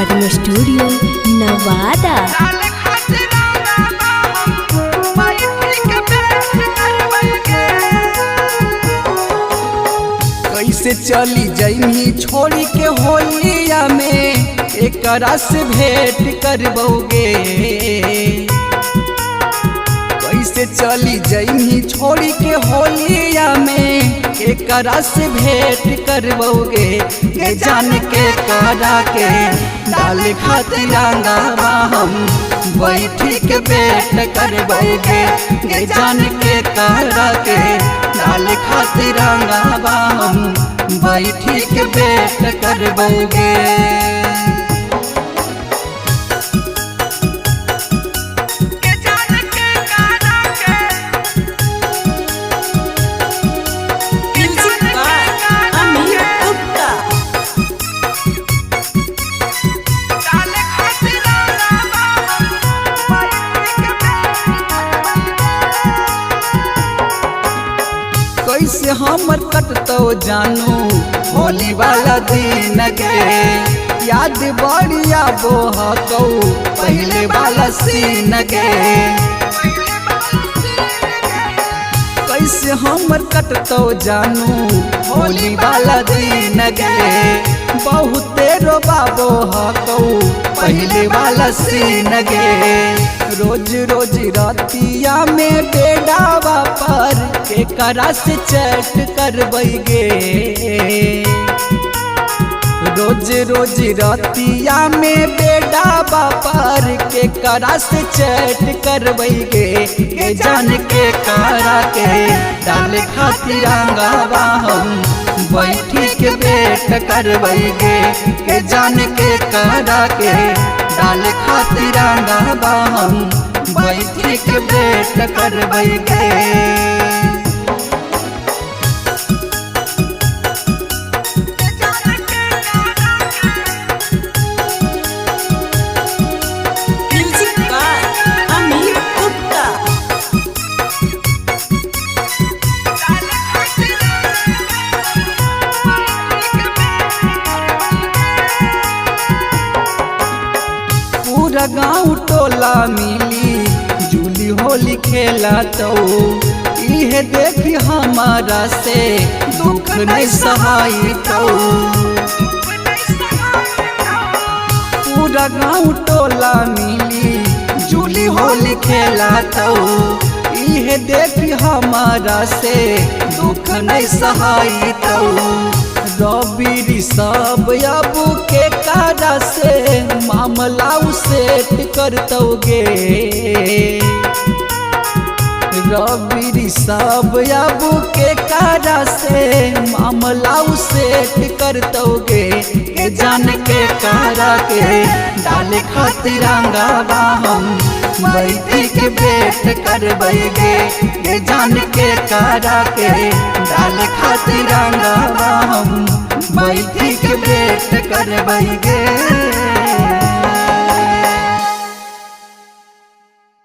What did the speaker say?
Recording studio Nawada. कैसे चली जइनी छोड़ी के होलिया में एकरा से भेंट करबोगे। कैसे चली जइनी छोड़ी के होलिया में एकरा से भेंट करबोगे। के जान के करा के डाल खातिर रंगावा हम बैठी के भेंट करबोगे। के जान के करा के डाल खातिर रंगावा हम बैठी के भेंट करबोगे। कैसे हमर कटतो जानू होली वाला दिन गे। याद बढ़िया बोहको पहले वाला सीन गे। कैसे हमर कटतो जानू होली वाला दिन गे। बहुते रोबाबो हको पहले वाला सीन गे। रोज रोज रातिया में बेडावा पर के करा से चैट करबैगे। रोज रोज रातिया में बेडावा पर के करा से चैट करबैगे। के जान के करा के डाल खातिर रंगावा हम बैठी के भेंट करबैगे। के जान के करा के डाल खातिर रंगावा हम बैठी के भेंट करबैगे। पूरा गाँव टोला मिली जुली होली खेला तो इहे देखी हमारा से दुख नहीं सहाई तो। पूरा गाँव टोला मिली जुली होली खेला तो इहे देखी हमारा से दुख नहीं सहाई तो। रवि सब अब के कारा से मामला सेट करतोगे। रवि सब अब के कारा से मामला सेट करतोगे। के जान के कारा के डाल खातिर रंगावा हम बैठी के भेंट करबैगे। के जान के कारा के डाल खातिर रंगावा हम बैठी के भेंट करबैगे।